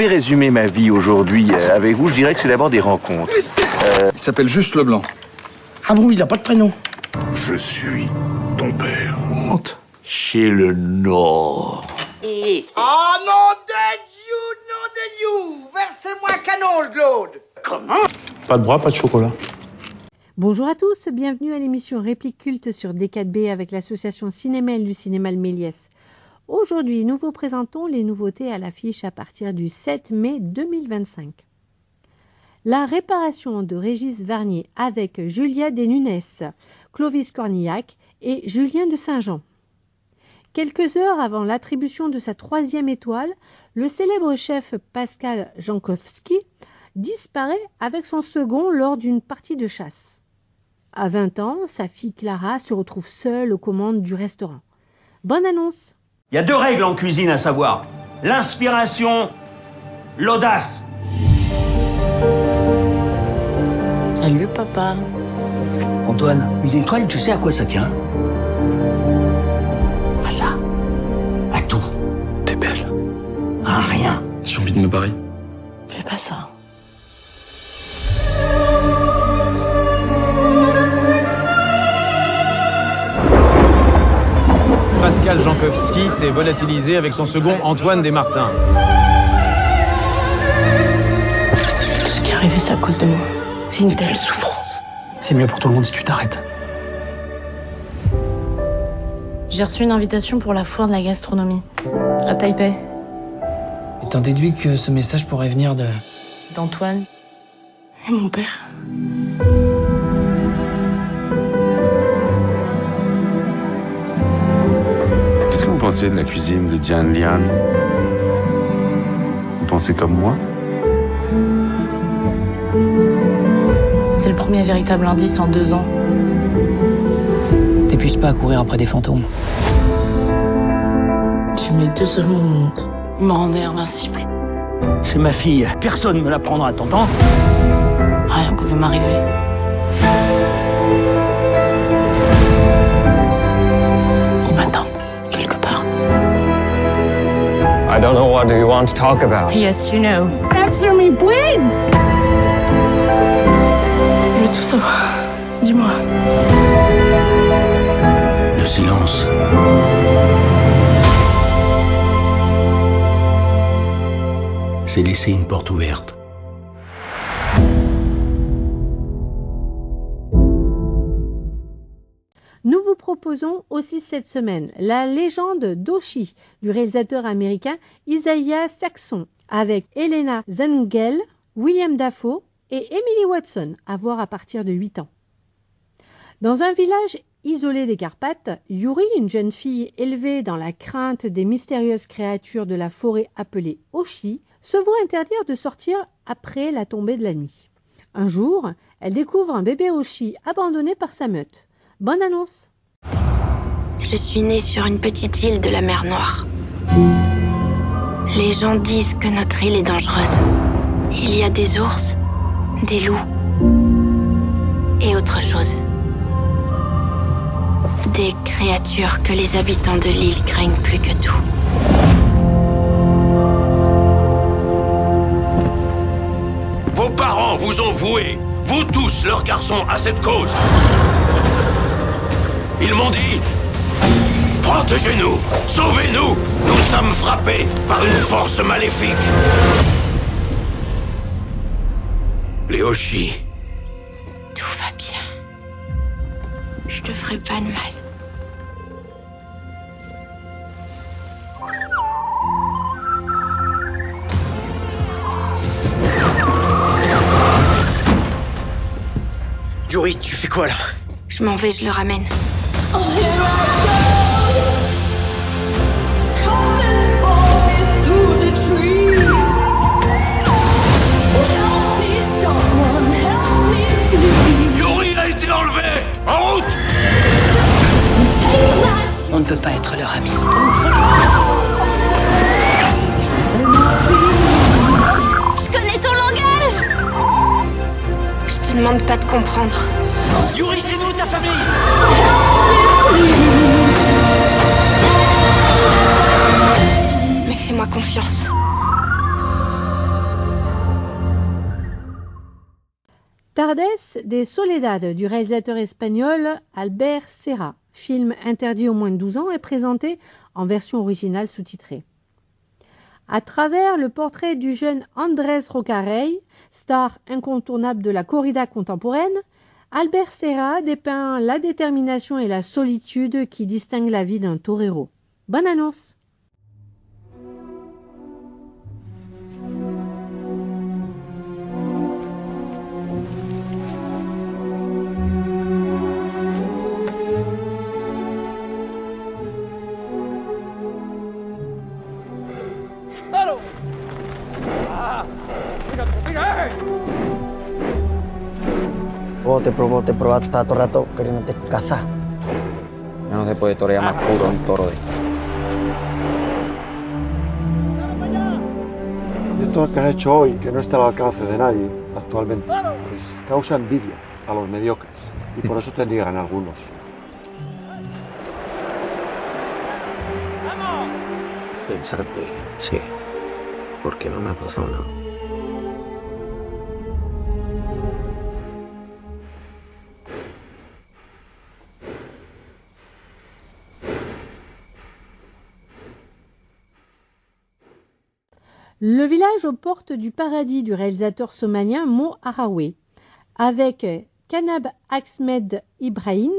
devais résumer ma vie aujourd'hui avec vous, je dirais que c'est d'abord des rencontres. Il s'appelle juste Leblanc. Ah bon, il n'a pas de prénom? Je suis ton père. Honte. Chez le Nord. Ah non de Dieu, versez-moi un canon, le Claude. Comment? Pas de bras, pas de chocolat. Bonjour à tous, bienvenue à l'émission Réplique Culte sur D4B avec l'association Cinémel du Cinéma Le Méliès. Aujourd'hui, nous vous présentons les nouveautés à l'affiche à partir du 7 mai 2025. La réparation de Régis Varnier avec Julia Desnunès, Clovis Cornillac et Julien de Saint-Jean. Quelques heures avant l'attribution de sa 3e étoile, le célèbre chef Pascal Jankowski disparaît avec son second lors d'une partie de chasse. À 20 ans, sa fille Clara se retrouve seule aux commandes du restaurant. Bonne annonce! Il y a 2 règles en cuisine à savoir. L'inspiration, l'audace. Salut papa. Antoine, une étoile, tu sais à quoi ça tient? À ça. À tout. T'es belle. À rien. J'ai envie de me barrer. Fais pas ça. Pascal Jankowski s'est volatilisé avec son second Antoine Desmartins. Tout ce qui est arrivé, c'est à cause de moi. C'est une telle souffrance. C'est mieux pour tout le monde si tu t'arrêtes. J'ai reçu une invitation pour la foire de la gastronomie, à Taipei. Et t'en déduis que ce message pourrait venir D'Antoine et mon père. Qu'est-ce que vous pensez de la cuisine de Diane Lian? Vous pensez comme moi? C'est le premier véritable indice en 2 ans. T'épuises pas à courir après des fantômes. Tu mets 2 seuls mots au monde. Il me rendait invincible. C'est ma fille. Personne ne me la prendra, t'entends? Rien pouvait m'arriver. Il m'attend, quelque part. I don't know what you want to talk about. Yes, you know. Answer me, please! Je veux tout savoir. Dis-moi. Le silence. C'est laisser une porte ouverte. Nous vous proposons aussi cette semaine la légende d'Oshi du réalisateur américain Isaiah Saxon avec Helena Zengel, William Dafoe et Emily Watson à voir à partir de 8 ans. Dans un village isolé des Carpates, Yuri, une jeune fille élevée dans la crainte des mystérieuses créatures de la forêt appelées Oshi, se voit interdire de sortir après la tombée de la nuit. Un jour, elle découvre un bébé Oshi abandonné par sa meute. Bonne annonce! Je suis née sur une petite île de la mer Noire. Les gens disent que notre île est dangereuse. Il y a des ours, des loups et autre chose. Des créatures que les habitants de l'île craignent plus que tout. Vos parents vous ont voué, vous tous, leurs garçons, à cette cause. Ils m'ont dit, protégez-nous, sauvez-nous, nous sommes frappés par une force maléfique. Les Oshi. Tout va bien. Je te ferai pas de mal. Yuri, tu fais quoi là? Je m'en vais, je le ramène. Yuri a été enlevé. En route. On ne peut pas être leur ami. Je connais ton langage. Je te demande pas de comprendre. Yuri, c'est nous, ta famille. Mais fais-moi confiance. Tardes de Soledad du réalisateur espagnol Albert Serra, film interdit aux moins de 12 ans, est présenté en version originale sous-titrée. À travers le portrait du jeune Andrés Rocarey, star incontournable de la corrida contemporaine, Albert Serra dépeint la détermination et la solitude qui distinguent la vie d'un torero. Bonne annonce! Te probaste todo el rato queriéndote cazar. Ya no se puede torear más puro un toro de... Y esto que han hecho hoy, que no está al alcance de nadie actualmente, pues causa envidia a los mediocres. Y por eso te niegan algunos. Pensar que sí, porque no me ha pasado nada. Le village aux portes du paradis du réalisateur somalien Mo Harawi, avec Kanab Ahmed Ibrahim,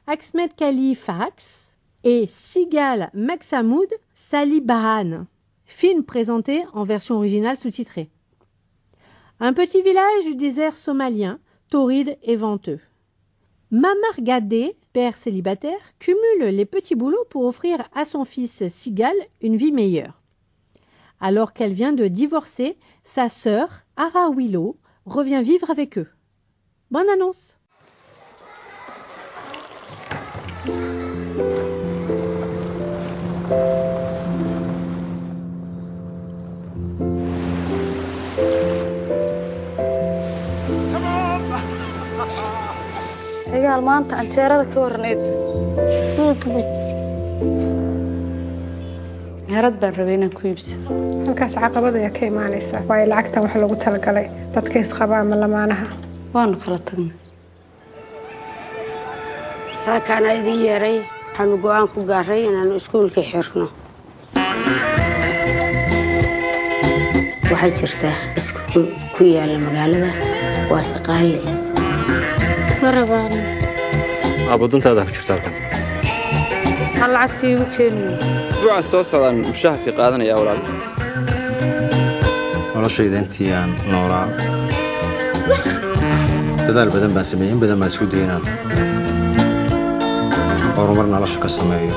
Ahmed Kali Fax et Sigal Maxamoud Salibahan. Film présenté en version originale sous-titrée. Un petit village du désert somalien, torride et venteux. Mamar Gadé, père célibataire, cumule les petits boulots pour offrir à son fils Sigal une vie meilleure. Alors qu'elle vient de divorcer, sa sœur, Arawilo, revient vivre avec eux. Bonne annonce! Egal maanta canjeerada ka warneed. Yarad baan rabay inaan ku iibsado. Halkaas caqabada ayaa ka imaanaysa. Waa lacagtan wax lagu talagalay dadka isqaba ama lamaanaha. Waanu kala tagnay. Saakana idin yeeray waxaanu go'aan ku gaaray inaanu iskuulka xirno. Waxay jirtaa iskuul ku yaala magaalada waa shaqaale. Marabaan. Abuduntaada ku jirtaa halkan. Hal lacagtii ugu keenay. Isbuuca soo socdaan mushaharka qaadanaya walaal. noloshayda intii aan noolaa dadaal badan baan sameeyay in badan baan isku dayay inaan horumar nolosha ka sameeyo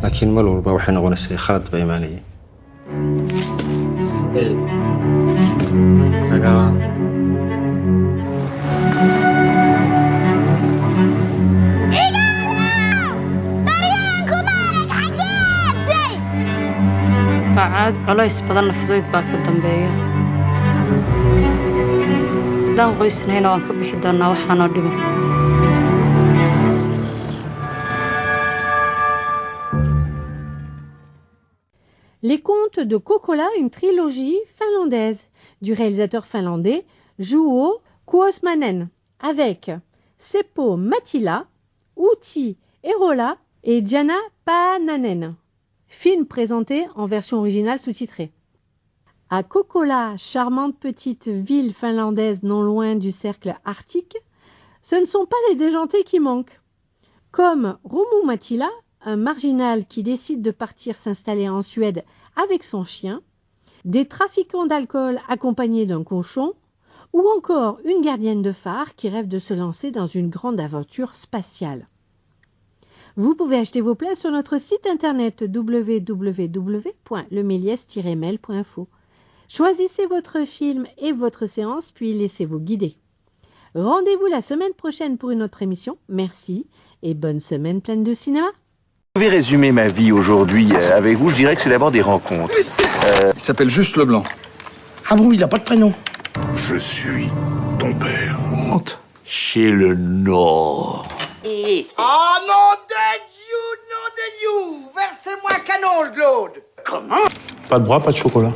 laakiin mar walba waxay noqonaysay khalad baa imaanayay Baad culays badan fudayd baa ka dambeeya. Dan qoysnayna waan ka bixi doonaa waxaan oo dhibo. Les Contes de Kokkola, une trilogie finlandaise du réalisateur finlandais Juho Kuosmanen, avec Seppo Mattila, Outi Erola et Diana Paananen. Film présenté en version originale sous-titrée. À Kokkola, charmante petite ville finlandaise non loin du cercle arctique, ce ne sont pas les déjantés qui manquent. Comme Romu Mattila, un marginal qui décide de partir s'installer en Suède avec son chien, des trafiquants d'alcool accompagnés d'un cochon, ou encore une gardienne de phare qui rêve de se lancer dans une grande aventure spatiale. Vous pouvez acheter vos places sur notre site internet www.lemelies-mail.info. Choisissez votre film et votre séance, puis laissez-vous guider. Rendez-vous la semaine prochaine pour une autre émission. Merci et bonne semaine pleine de cinéma. Je vais résumer ma vie aujourd'hui avec vous. Je dirais que c'est d'abord des rencontres. Il s'appelle Juste Leblanc. Ah bon, il n'a pas de prénom? Je suis ton père. Honte. Chez le Nord. Oh non de Dieu, Versez-moi un canon, Claude. Pas de bras, pas de chocolat.